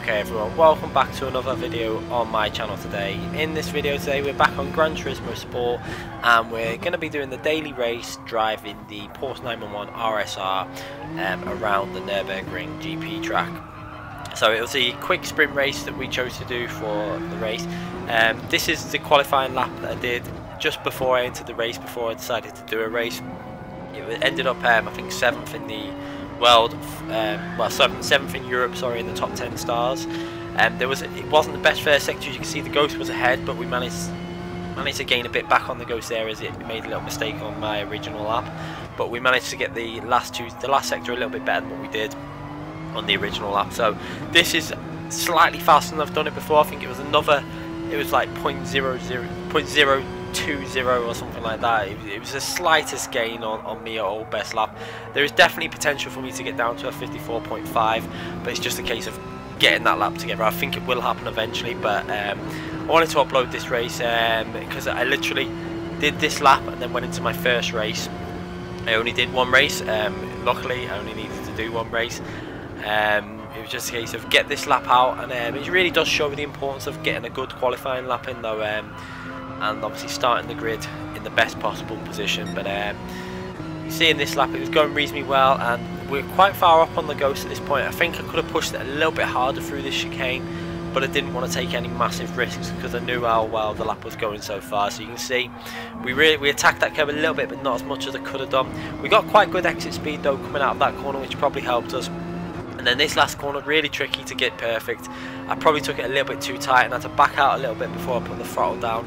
Okay everyone, welcome back to another video on my channel today. In this video today we're back on Gran Turismo Sport and we're going to be doing the daily race driving the Porsche 911 RSR around the Nurburgring GP track. So it was a quick sprint race that we chose to do for the race. This is the qualifying lap that I did just before I entered the race, before I decided to do a race. It ended up I think 7th in the world, well 7th in Europe, sorry, in the top 10 stars. It wasn't the best first sector. As you can see, the Ghost was ahead, but we managed to gain a bit back on the Ghost there as it made a little mistake on my original lap. But we managed to get the last sector a little bit better than what we did on the original lap. So this is slightly faster than I've done it before. I think it was like 0.20 or something like that. It was the slightest gain on me at all best lap. There is definitely potential for me to get down to a 54.5, but it's just a case of getting that lap together. I think it will happen eventually, but I wanted to upload this race because I literally did this lap and then went into my first race. I only did one race. Luckily I only needed to do one race. It was just a case of get this lap out, and it really does show the importance of getting a good qualifying lap in though, and obviously starting the grid in the best possible position. But you see in this lap it was going reasonably well, and we're quite far up on the Ghost at this point. I think I could have pushed it a little bit harder through this chicane, but I didn't want to take any massive risks because I knew how well the lap was going so far. So you can see we attacked that curve a little bit, but not as much as I could have done. We got quite good exit speed though coming out of that corner, which probably helped us. And then this last corner, really tricky to get perfect. I probably took it a little bit too tight and had to back out a little bit before I put the throttle down.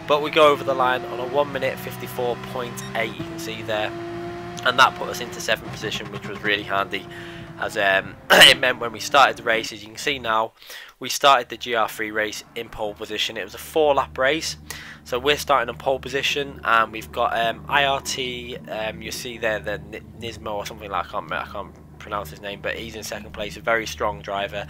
But we go over the line on a 1 minute 54.8, you can see there. And that put us into 7th position, which was really handy, as it meant when we started the race, as you can see now, we started the GR3 race in pole position. It was a 4-lap race, so we're starting in pole position, and we've got IRT, you see there, the Nismo or something like that, I can't pronounce his name, but he's in 2nd place, a very strong driver,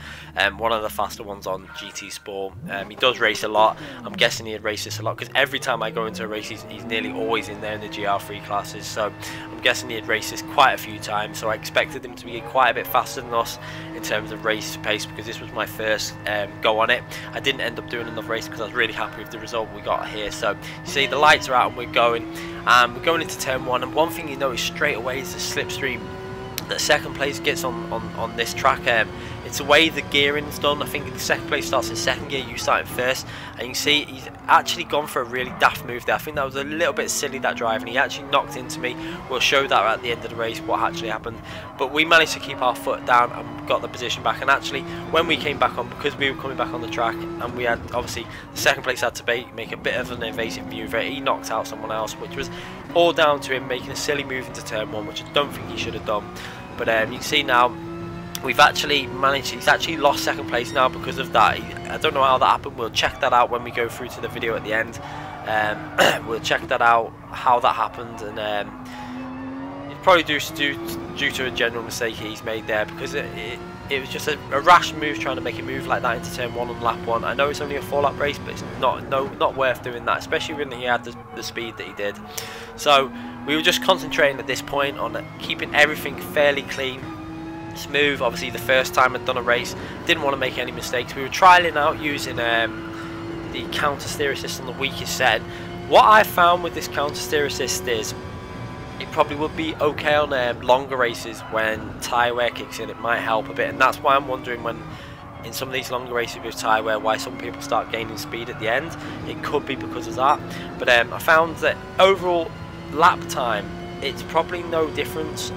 one of the faster ones on GTSPORT. He does race a lot. I'm guessing he'd race this a lot because every time I go into a race he's nearly always in there in the GR3 classes, so I'm guessing he'd race this quite a few times. So I expected him to be quite a bit faster than us in terms of race pace, because this was my first go on it. I didn't end up doing another race because I was really happy with the result we got here. So you see the lights are out and we're going into turn 1, and one thing you notice straight away is the slipstream that 2nd place gets on this track. It's the way the gearing's done. I think the 2nd place starts in 2nd gear, you start in 1st, and you can see he's actually gone for a really daft move there. I think that was a little bit silly, that drive, and he actually knocked into me. We'll show that at the end of the race what actually happened, but we managed to keep our foot down and got the position back. And actually when we came back on, because we were coming back on the track and we had obviously the 2nd place had to make a bit of an evasive maneuver, he knocked out someone else, which was all down to him making a silly move into turn 1, which I don't think he should have done. But you can see now we've actually managed, he's actually lost 2nd place now because of that. I don't know how that happened. We'll check that out when we go through to the video at the end. We'll check that out, how that happened, and it's probably due to a general mistake he's made there, because it was just a rash move trying to make a move like that into turn 1 on lap 1. I know it's only a 4-lap race, but it's not worth doing that, especially when he had the speed that he did. So we were just concentrating at this point on keeping everything fairly clean, smooth. Obviously the first time I'd done a race, didn't want to make any mistakes. We were trialing out using the counter steer assist on the weakest setting. What I found with this counter steer assist is it probably would be okay on longer races when tyre wear kicks in. It might help a bit, and that's why I'm wondering when in some of these longer races with tyre wear why some people start gaining speed at the end. It could be because of that, but I found that overall lap time it's probably no difference to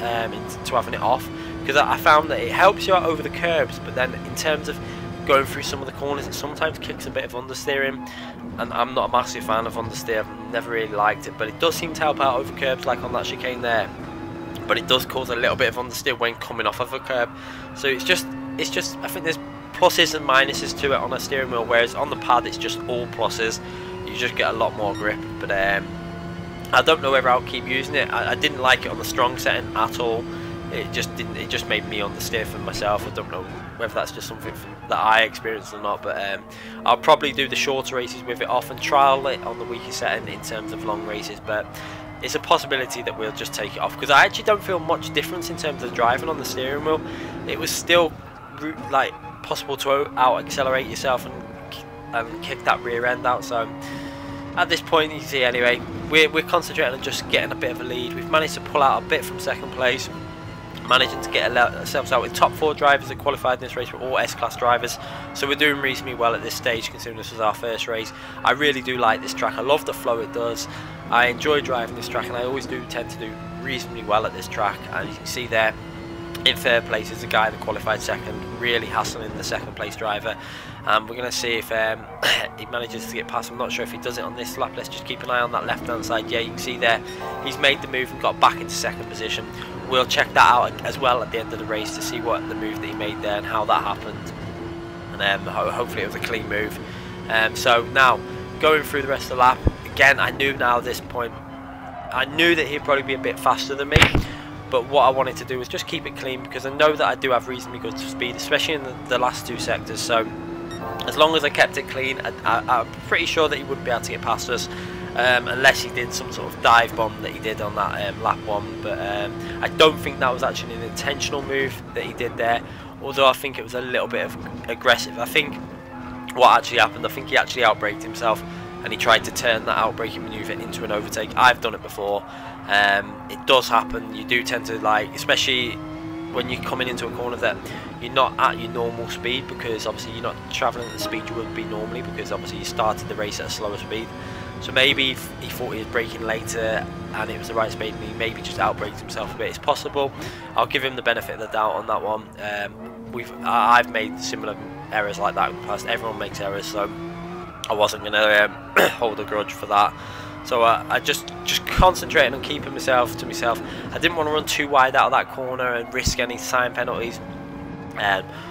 having it off, because I found that it helps you out over the curbs, but then in terms of going through some of the corners it sometimes kicks a bit of understeering, and I'm not a massive fan of understeer. I've never really liked it, but it does seem to help out over curbs like on that chicane there, but it does cause a little bit of understeer when coming off of a curb. So it's just I think there's pluses and minuses to it on a steering wheel, whereas on the pad it's just all pluses. You just get a lot more grip. But I don't know whether I'll keep using it. I didn't like it on the strong setting at all. It just made me understeer for myself. I don't know whether that's just something that I experienced or not, but I'll probably do the shorter races with it off and trial it on the weaker setting in terms of long races. But it's a possibility that we'll just take it off, because I actually don't feel much difference in terms of driving on the steering wheel. It was still like possible to out accelerate yourself and kick that rear end out. So at this point, you see anyway, we're concentrating on just getting a bit of a lead. We've managed to pull out a bit from second place, managing to get ourselves out with top 4 drivers that qualified in this race. Were all S-Class drivers, so we're doing reasonably well at this stage considering this was our first race. I really do like this track. I love the flow it does. I enjoy driving this track, and I always do tend to do reasonably well at this track. And you can see there in third place is the guy that qualified second, really hassling the second place driver. We're going to see if he manages to get past. I'm not sure if he does it on this lap. Let's just keep an eye on that left hand side. Yeah, you can see there he's made the move and got back into second position. We'll check that out as well at the end of the race to see what the move that he made there and how that happened, and hopefully it was a clean move. So now going through the rest of the lap, again I knew now at this point, I knew that he'd probably be a bit faster than me, but what I wanted to do was just keep it clean, because I know that I do have reasonably good speed, especially in the last 2 sectors. So as long as I kept it clean, I'm pretty sure that he wouldn't be able to get past us, unless he did some sort of dive bomb that he did on that lap 1. But I don't think that was actually an intentional move that he did there, although I think it was a little bit of aggressive. I think what actually happened, I think he actually outbraked himself, and he tried to turn that outbraking manoeuvre into an overtake. I've done it before. It does happen. You do tend to, like, especially when you're coming into a corner that you're not at your normal speed, because obviously you're not travelling at the speed you would be normally, because obviously you started the race at a slower speed. So maybe he thought he was braking later and it was the right speed, and he maybe just outbraked himself a bit. It's possible. I'll give him the benefit of the doubt on that one. I've made similar errors like that in the past. Everyone makes errors, so I wasn't going to hold a grudge for that. So I just concentrated on keeping myself to myself. I didn't want to run too wide out of that corner and risk any time penalties.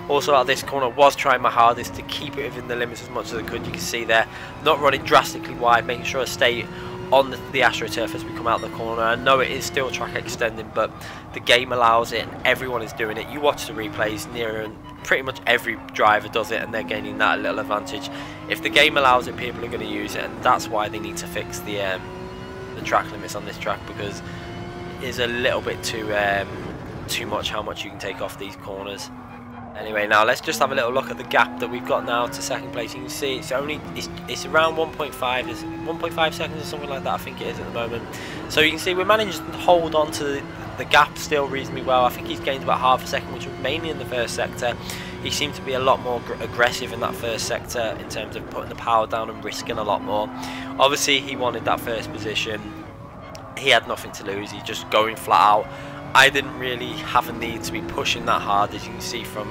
Also out of this corner, was trying my hardest to keep it within the limits as much as I could. You can see there, not running drastically wide, making sure I stay on the AstroTurf as we come out the corner. I know it is still track extending, but the game allows it, and everyone is doing it. You watch the replays, and pretty much every driver does it, and they're gaining that little advantage. If the game allows it, people are going to use it, and that's why they need to fix the track limits on this track, because it is a little bit too much how much you can take off these corners. Anyway, now let's just have a little look at the gap that we've got now to second place. You can see it's around 1.5, is 1.5 seconds or something like that, I think it is at the moment. So you can see we're managing to hold on to the gap still reasonably well. I think he's gained about half a second, which was mainly in the first sector. He seemed to be a lot more aggressive in that first sector in terms of putting the power down and risking a lot more. Obviously he wanted that first position. He had nothing to lose. He's just going flat out. I didn't really have a need to be pushing that hard, as you can see from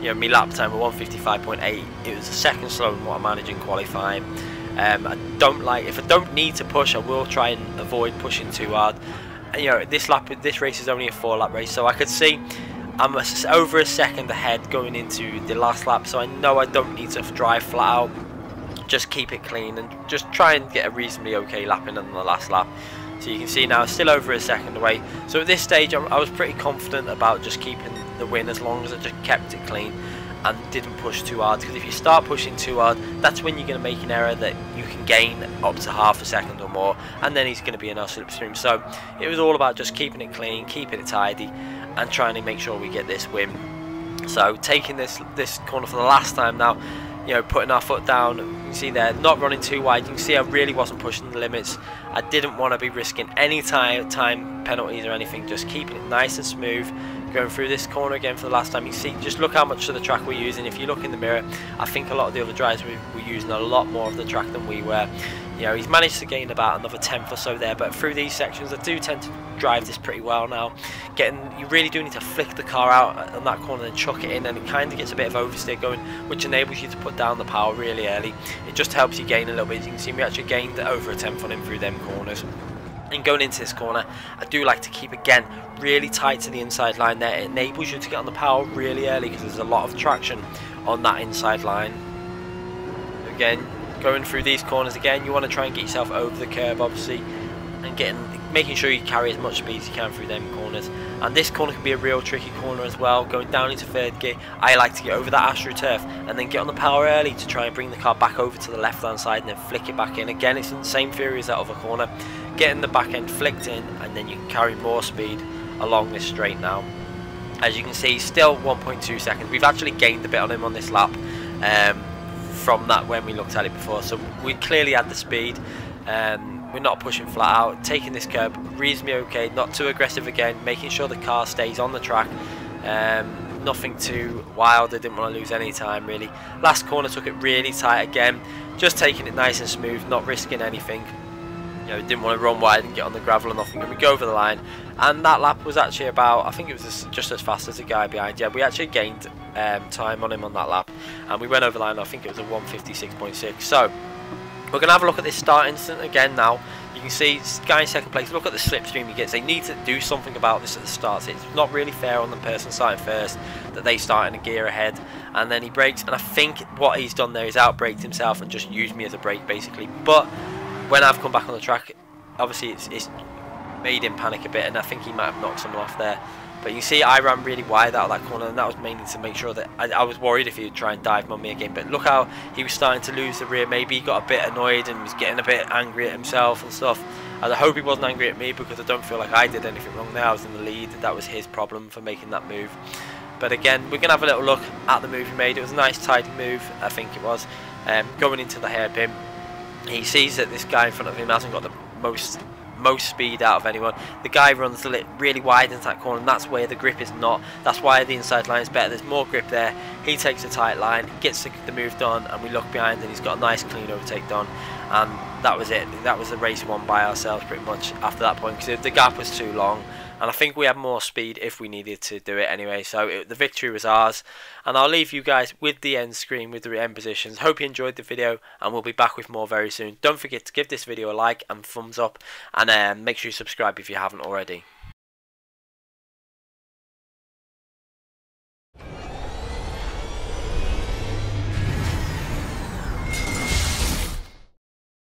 you know, my lap time of 155.8. It was a second slower than what I managed in qualifying. I don't like, if I don't need to push, I will try and avoid pushing too hard. You know, this race is only a 4-lap race, so I could see I'm over a second ahead going into the last lap, so I know I don't need to drive flat out. Just keep it clean and just try and get a reasonably okay lap in on the last lap. So you can see now still over a second away. So at this stage I was pretty confident about just keeping the win as long as I just kept it clean and didn't push too hard, because if you start pushing too hard, that's when you're going to make an error that you can gain up to half a second or more, and then he's going to be in our slipstream. So it was all about just keeping it clean, keeping it tidy, and trying to make sure we get this win. So taking this corner for the last time now, you know, putting our foot down. You can see there, not running too wide. You can see I really wasn't pushing the limits. I didn't want to be risking any time penalties or anything, just keeping it nice and smooth. Going through this corner again for the last time. You see, just look how much of the track we're using. If you look in the mirror, I think a lot of the other drivers were using a lot more of the track than we were. You know, he's managed to gain about another 10th or so there, but through these sections I do tend to drive this pretty well now. You really do need to flick the car out on that corner and chuck it in, and it kind of gets a bit of oversteer going, which enables you to put down the power really early. It just helps you gain a little bit. As you can see, we actually gained over a 10th on him through them corners. And going into this corner, I do like to keep, again, really tight to the inside line there. It enables you to get on the power really early because there's a lot of traction on that inside line. Again, going through these corners again, you want to try and get yourself over the curb, obviously, and making sure you carry as much speed as you can through them corners. And this corner can be a real tricky corner as well. Going down into third gear, I like to get over that AstroTurf and then get on the power early to try and bring the car back over to the left hand side and then flick it back in. Again, it's in the same theory as that other corner. Getting the back end flicked in, and then you can carry more speed along this straight now. As you can see, still 1.2 seconds. We've actually gained a bit on him on this lap from that when we looked at it before. So we clearly had the speed. We're not pushing flat out. Taking this curb reasonably okay. Not too aggressive again. Making sure the car stays on the track. Nothing too wild. I didn't want to lose any time really. Last corner took it really tight again. Just taking it nice and smooth. Not risking anything. You know, didn't want to run wide and get on the gravel or nothing, and we go over the line. And that lap was actually about, I think it was just as fast as the guy behind. Yeah, we actually gained time on him on that lap, and we went over the line. I think it was a 1:56.6. So we're going to have a look at this start incident again now. You can see guy in second place. Look at the slipstream he gets. They need to do something about this at the start. It's not really fair on the person starting first that they start in a gear ahead, and then he brakes. And I think what he's done there is outbraked himself and just used me as a brake basically. But when I've come back on the track, obviously it's made him panic a bit, and I think he might have knocked someone off there. But you see I ran really wide out of that corner, and that was mainly to make sure that I was worried if he would try and dive on me again. But look how he was starting to lose the rear. Maybe he got a bit annoyed and was getting a bit angry at himself and stuff. And I hope he wasn't angry at me, because I don't feel like I did anything wrong there. I was in the lead. That was his problem for making that move. But again, we're going to have a little look at the move he made. It was a nice tidy move, I think it was. Going into the hairpin, he sees that this guy in front of him hasn't got the most speed out of anyone. The guy runs really wide into that corner, and that's where the grip is not. That's why the inside line is better. There's more grip there. He takes a tight line, gets the move done, and we look behind, and he's got a nice clean overtake done. And that was it. That was the race won by ourselves pretty much after that point, because the gap was too long. And I think we had more speed if we needed to do it anyway. So the victory was ours. And I'll leave you guys with the end screen, with the end positions. Hope you enjoyed the video, and we'll be back with more very soon. Don't forget to give this video a like and thumbs up, and make sure you subscribe if you haven't already.